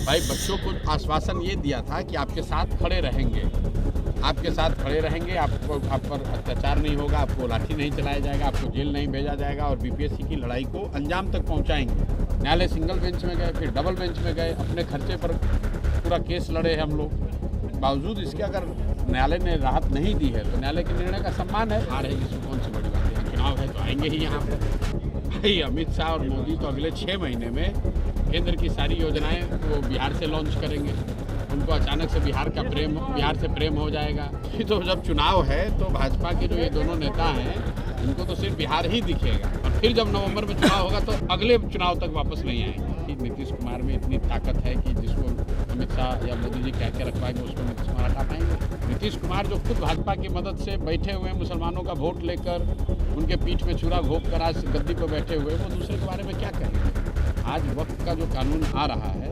भाई बच्चों को आश्वासन ये दिया था कि आपके साथ खड़े रहेंगे, आपके साथ खड़े रहेंगे, आपको आप पर अत्याचार नहीं होगा, आपको लाठी नहीं चलाया जाएगा, आपको जेल नहीं भेजा जाएगा और बीपीएससी की लड़ाई को अंजाम तक पहुंचाएंगे। न्यायालय सिंगल बेंच में गए, फिर डबल बेंच में गए, अपने खर्चे पर पूरा केस लड़े हम लोग। बावजूद इसके अगर न्यायालय ने राहत नहीं दी है तो न्यायालय के निर्णय का सम्मान है। हार है इसमें कौन सी बड़ी बात है, चुनाव है तो आएंगे ही यहाँ पर। भाई अमित शाह और मोदी तो अगले 6 महीने में केंद्र की सारी योजनाएं वो बिहार से लॉन्च करेंगे। उनको अचानक से बिहार से प्रेम हो जाएगा। तो जब चुनाव है तो भाजपा के जो ये दोनों नेता हैं उनको तो सिर्फ बिहार ही दिखेगा और फिर जब नवंबर में चुनाव होगा तो अगले चुनाव तक वापस नहीं आएंगे। कि नीतीश कुमार में इतनी ताकत है कि जिसको अमित शाह या मोदी जी कह के रखवाएंगे उसको नीतीश कुमार हटा पाएंगे। नीतीश कुमार जो खुद भाजपा की मदद से बैठे हुए हैं, मुसलमानों का वोट लेकर उनके पीठ में छुरा घोंप कर आज गद्दी पर बैठे हुए, वो दूसरे के बारे में क्या कहेंगे। आज वक्त का जो कानून आ रहा है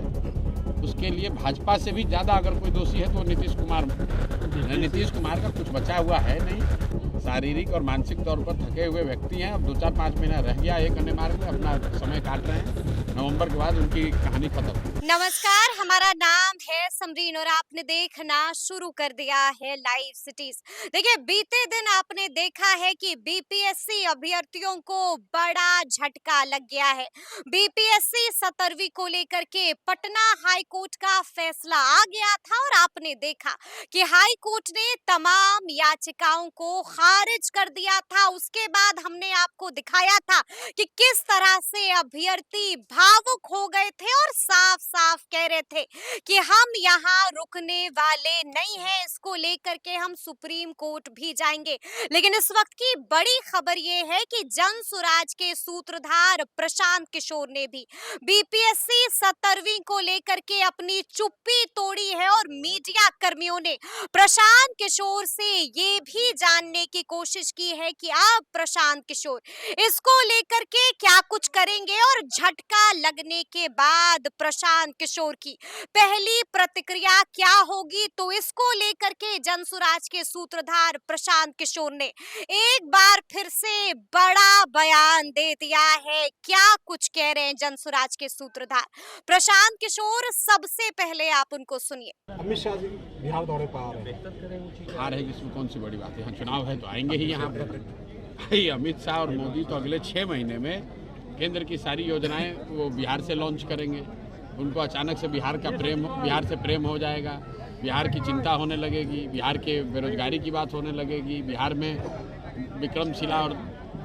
उसके लिए भाजपा से भी ज़्यादा अगर कोई दोषी है तो नीतीश कुमार का कुछ बचा हुआ है नहीं। शारीरिक और मानसिक तौर पर थके हुए व्यक्ति हैं। अब 2-4-5 महीना रह गया एक अन्य मार्ग में, अपना समय काट रहे हैं। नवंबर के बाद उनकी कहानी खत्म। नमस्कार, हमारा नाम है समरीन और आपने देखना शुरू कर दिया है लाइव सिटीज। देखिए, बीते दिन आपने देखा है कि बीपीएससी अभ्यर्थियों को बड़ा झटका लग गया है। बीपीएससी 17वीं को लेकर के पटना हाई कोर्ट का फैसला आ गया था और आपने देखा कि हाई कोर्ट ने तमाम याचिकाओं को खारिज कर दिया था। उसके बाद हमने आपको दिखाया था कि किस तरह से अभ्यर्थी भावुक हो गए थे और साफ साफ कह रहे थे कि हम यहाँ रुकने वाले नहीं हैं, इसको लेकर के हम सुप्रीम कोर्ट भी जाएंगे। लेकिन इस वक्त की बड़ी खबर ये है कि जन सुराज के सूत्रधार प्रशांत किशोर ने भी बीपीएससी 17वीं को लेकर के अपनी चुप्पी तोड़ी है और मीडिया कर्मियों ने प्रशांत किशोर से ये भी जानने की कोशिश की है कि अब प्रशांत किशोर इसको लेकर के क्या कुछ करेंगे। और झटका लगने के बाद प्रशांत किशोर की पहली प्रतिक्रिया क्या होगी, तो इसको लेकर के जनसुराज के सूत्रधार प्रशांत किशोर ने एक बार फिर से बड़ा बयान दे दिया है। क्या कुछ कह रहे हैं जनसुराज के सूत्रधार प्रशांत किशोर, सबसे पहले आप उनको सुनिए। अमित शाह जी बिहार दौरे पर आ रहे हैं। हार है इसमें कौन सी बड़ी बात है, चुनाव है तो आएंगे ही यहाँ पर। भाई अमित शाह और मोदी तो अगले 6 महीने में केंद्र की सारी योजनाएं वो बिहार से लॉन्च करेंगे। उनको अचानक से बिहार से प्रेम हो जाएगा। बिहार की चिंता होने लगेगी, बिहार के बेरोजगारी की बात होने लगेगी। बिहार में विक्रमशिला और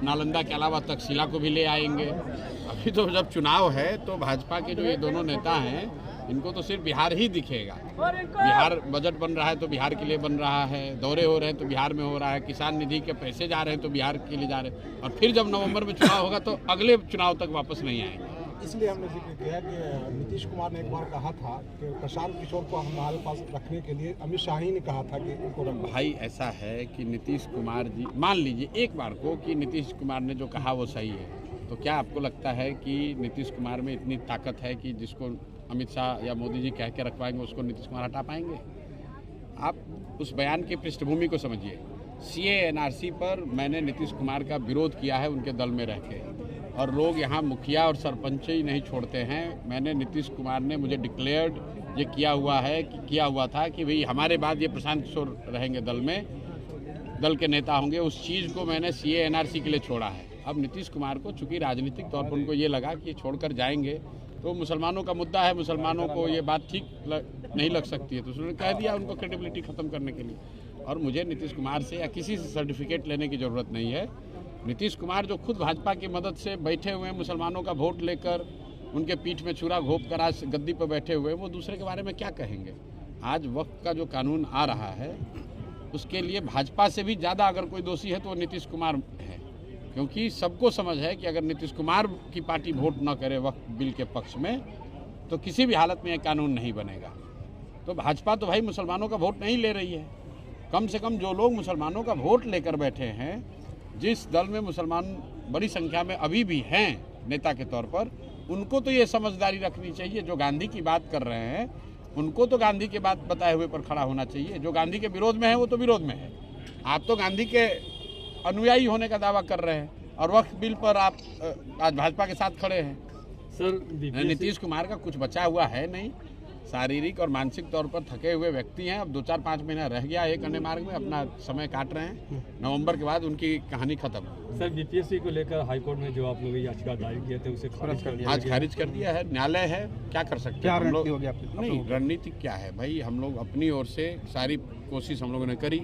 नालंदा के अलावा तक्षशिला को भी ले आएंगे। अभी तो जब चुनाव है तो भाजपा के जो ये दोनों नेता हैं इनको तो सिर्फ बिहार ही दिखेगा। बिहार बजट बन रहा है तो बिहार के लिए बन रहा है, दौरे हो रहे हैं तो बिहार में हो रहा है, किसान निधि के पैसे जा रहे हैं तो बिहार के लिए जा रहे हैं और फिर जब नवंबर में चुनाव होगा तो अगले चुनाव तक वापस नहीं आएंगे। इसलिए हमने जिक्र किया कि नीतीश कुमार ने एक बार कहा था कि प्रशांत किशोर को हमारे पास रखने के लिए अमित शाह ही ने कहा था कि उनको रखो। भाई ऐसा है कि नीतीश कुमार जी, मान लीजिए एक बार को कि नीतीश कुमार ने जो कहा वो सही है, तो क्या आपको लगता है कि नीतीश कुमार में इतनी ताकत है कि जिसको अमित शाह या मोदी जी कह के रखवाएंगे उसको नीतीश कुमार हटा पाएंगे? आप उस बयान की पृष्ठभूमि को समझिए। सीए एनआरसी पर मैंने नीतीश कुमार का विरोध किया है उनके दल में रह के, और लोग यहाँ मुखिया और सरपंच ही नहीं छोड़ते हैं। मैंने नीतीश कुमार ने मुझे डिक्लेयर्ड ये किया हुआ था कि भाई हमारे बाद ये प्रशांत किशोर रहेंगे दल में, दल के नेता होंगे। उस चीज़ को मैंने सीए एनआरसी के लिए छोड़ा है। अब नीतीश कुमार को चूंकि राजनीतिक तौर पर उनको ये लगा कि ये छोड़कर जाएंगे तो मुसलमानों का मुद्दा है, मुसलमानों को ये बात ठीक नहीं लग सकती है, तो उन्होंने कह दिया उनको क्रेडिबिलिटी ख़त्म करने के लिए। और मुझे नीतीश कुमार से या किसी से सर्टिफिकेट लेने की ज़रूरत नहीं है। नीतीश कुमार जो खुद भाजपा की मदद से बैठे हुए हैं, मुसलमानों का वोट लेकर उनके पीठ में छुरा घोंप कर आज गद्दी पर बैठे हुए, वो दूसरे के बारे में क्या कहेंगे। आज वक्त का जो कानून आ रहा है उसके लिए भाजपा से भी ज़्यादा अगर कोई दोषी है तो नीतीश कुमार है, क्योंकि सबको समझ है कि अगर नीतीश कुमार की पार्टी वोट न करे वक्त बिल के पक्ष में तो किसी भी हालत में यह कानून नहीं बनेगा। तो भाजपा तो भाई मुसलमानों का वोट नहीं ले रही है। कम से कम जो लोग मुसलमानों का वोट लेकर बैठे हैं, जिस दल में मुसलमान बड़ी संख्या में अभी भी हैं नेता के तौर पर, उनको तो ये समझदारी रखनी चाहिए। जो गांधी की बात कर रहे हैं उनको तो गांधी के बात बताए हुए पर खड़ा होना चाहिए। जो गांधी के विरोध में है वो तो विरोध में है। आप तो गांधी के अनुयायी होने का दावा कर रहे हैं और वक्त बिल पर आप आज भाजपा के साथ खड़े हैं। सर नीतीश कुमार का कुछ बचा हुआ है नहीं। शारीरिक और मानसिक तौर पर थके हुए व्यक्ति हैं। अब 2-4-5 महीना रह गया एक अन्य मार्ग में, अपना समय काट रहे हैं। नवंबर के बाद उनकी कहानी खत्म। सर बीपीएससी को लेकर हाईकोर्ट में जो आप लोग याचिका दायर किए थे उसे खारिज कर दिया आज खारिज कर दिया है, न्यायालय है, क्या कर सकते हैं हम लोग। होगी आपकी? नहीं, रणनीति क्या है भाई, हम लोग अपनी ओर से सारी कोशिश हम लोगों ने करी।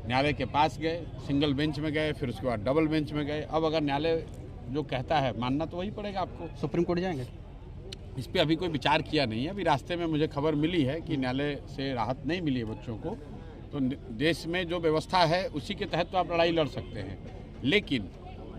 न्यायालय के पास गए, सिंगल बेंच में गए, फिर उसके बाद डबल बेंच में गए। अब अगर न्यायालय जो कहता है मानना तो वही पड़ेगा आपको। सुप्रीम कोर्ट जाएंगे? इस पे अभी कोई विचार किया नहीं है। अभी रास्ते में मुझे खबर मिली है कि न्यायालय से राहत नहीं मिली है बच्चों को, तो देश में जो व्यवस्था है उसी के तहत तो आप लड़ाई लड़ सकते हैं, लेकिन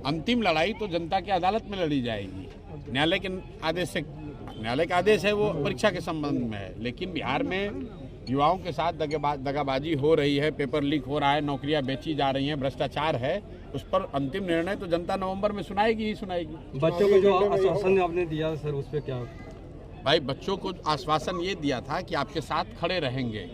अंतिम लड़ाई तो जनता की अदालत में लड़ी जाएगी। न्यायालय के आदेश से, न्यायालय का आदेश है वो परीक्षा के संबंध में है, लेकिन बिहार में युवाओं के साथ दगाबाजी हो रही है, पेपर लीक हो रहा है, नौकरियां बेची जा रही हैं, भ्रष्टाचार है, उस पर अंतिम निर्णय तो जनता नवंबर में सुनाएगी ही सुनाएगी। बच्चों को जो आश्वासन आपने दिया सर उस पर क्या? भाई बच्चों को आश्वासन ये दिया था कि आपके साथ खड़े रहेंगे,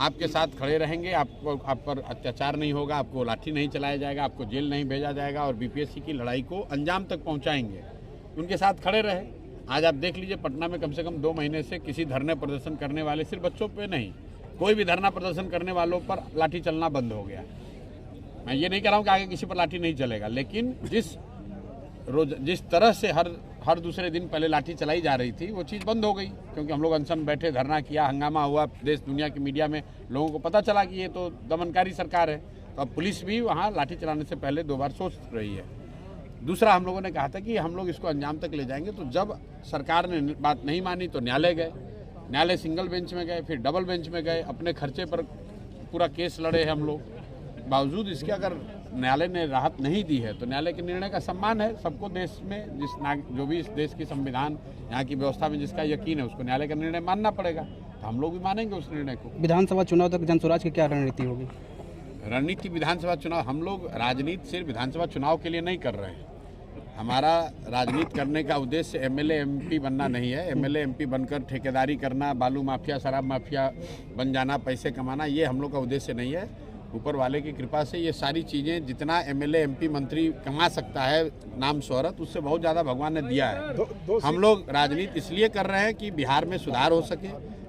आपके साथ खड़े रहेंगे, आपको आप पर अत्याचार नहीं होगा, आपको लाठी नहीं चलाया जाएगा, आपको जेल नहीं भेजा जाएगा और बीपीएससी की लड़ाई को अंजाम तक पहुंचाएंगे। उनके साथ खड़े रहे। आज आप देख लीजिए पटना में कम से कम 2 महीने से किसी धरने प्रदर्शन करने वाले, सिर्फ बच्चों पे नहीं, कोई भी धरना प्रदर्शन करने वालों पर लाठी चलना बंद हो गया। मैं ये नहीं कह रहा हूँ कि आगे किसी पर लाठी नहीं चलेगा, लेकिन जिस तरह से हर दूसरे दिन पहले लाठी चलाई जा रही थी वो चीज़ बंद हो गई, क्योंकि हम लोग अनशन बैठे, धरना किया, हंगामा हुआ, देश दुनिया की मीडिया में लोगों को पता चला कि ये तो दमनकारी सरकार है। तो अब पुलिस भी वहाँ लाठी चलाने से पहले 2 बार सोच रही है। दूसरा, हम लोगों ने कहा था कि हम लोग इसको अंजाम तक ले जाएंगे, तो जब सरकार ने बात नहीं मानी तो न्यायालय गए, न्यायालय सिंगल बेंच में गए, फिर डबल बेंच में गए, अपने खर्चे पर पूरा केस लड़े हैं हम लोग। बावजूद इसके अगर न्यायालय ने राहत नहीं दी है तो न्यायालय के निर्णय का सम्मान है। सबको देश में जो भी इस देश की संविधान, यहाँ की व्यवस्था में जिसका यकीन है उसको न्यायालय का निर्णय मानना पड़ेगा, तो हम लोग भी मानेंगे उस निर्णय को। विधानसभा चुनाव तक जनसुराज की क्या रणनीति होगी? रणनीति विधानसभा चुनाव, हम लोग राजनीति सिर्फ विधानसभा चुनाव के लिए नहीं कर रहे हैं। हमारा राजनीति करने का उद्देश्य एमएलए एमपी बनना नहीं है। एमएलए एमपी बनकर ठेकेदारी करना, बालू माफिया, शराब माफिया बन जाना, पैसे कमाना, ये हम लोग का उद्देश्य नहीं है। ऊपर वाले की कृपा से ये सारी चीज़ें जितना एमएलए एमपी मंत्री कमा सकता है नाम शोहरत, उससे बहुत ज़्यादा भगवान ने दिया है। हम लोग राजनीति इसलिए कर रहे हैं कि बिहार में सुधार हो सके,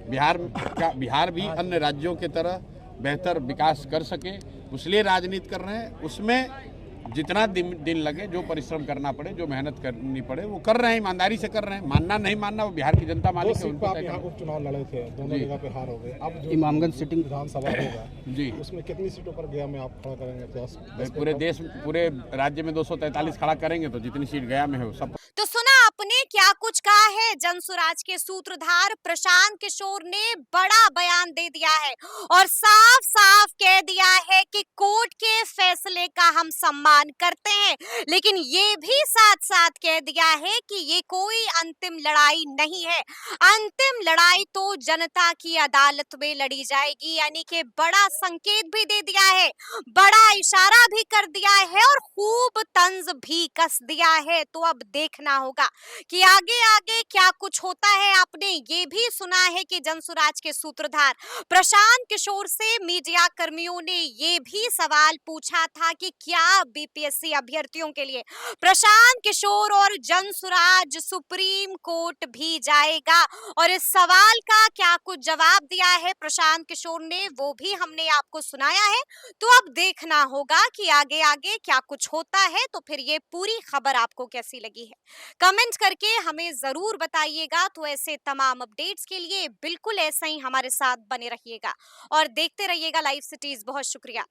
बिहार भी अन्य राज्यों की तरह बेहतर विकास कर सके, इसलिए राजनीति कर रहे हैं। उसमें जितना दिन लगे, जो परिश्रम करना पड़े, जो मेहनत करनी पड़े, वो कर रहे हैं, ईमानदारी से कर रहे हैं। मानना नहीं मानना वो बिहार की जनता माने। आप यहाँ उपचुनाव लड़े थे, दोनों जगह पे हार हो गए। अब जो इमामगंज सिटिंग विधानसभा होगा जी, उसमें कितनी सीटों पर गया में आप खड़ा करेंगे? 10 पूरे राज्य में 243 खड़ा करेंगे, तो जितनी सीट गया में हो सब। तो सुना आपने क्या कुछ कहा है जनसुराज के सूत्रधार प्रशांत किशोर ने। बड़ा बयान दे दिया है और साफ साफ कह दिया है कि कोर्ट के फैसले का हम सम्मान करते हैं, लेकिन ये भी साथ साथ कह दिया है कि ये कोई अंतिम लड़ाई नहीं है। अंतिम लड़ाई तो जनता की अदालत में लड़ी जाएगी, यानी कि बड़ा संकेत भी दे दिया है, बड़ा इशारा भी कर दिया है और खूब तंज भी कस दिया है। तो अब देखना होगा कि आगे आगे क्या कुछ होता है। आपने ये भी सुना है कि जनसुराज के सूत्रधार प्रशांत किशोर से मीडिया कर्मियों ने ये भी सवाल पूछा था कि क्या बीपीएससी अभ्यर्थियों के लिए प्रशांत किशोर और जनसुराज सुप्रीम कोर्ट भी जाएगा, और इस सवाल का क्या कुछ जवाब दिया है प्रशांत किशोर ने, वो भी हमने आपको सुनाया है। तो अब देखना होगा कि आगे आगे क्या कुछ होता है। तो फिर ये पूरी खबर आपको कैसी लगी है, कमेंट करके हमें जरूर बताइएगा। तो ऐसे तमाम अपडेट्स के लिए बिल्कुल ऐसे ही हमारे साथ बने रहिएगा और देखते रहिएगा लाइव सिटीज। बहुत शुक्रिया।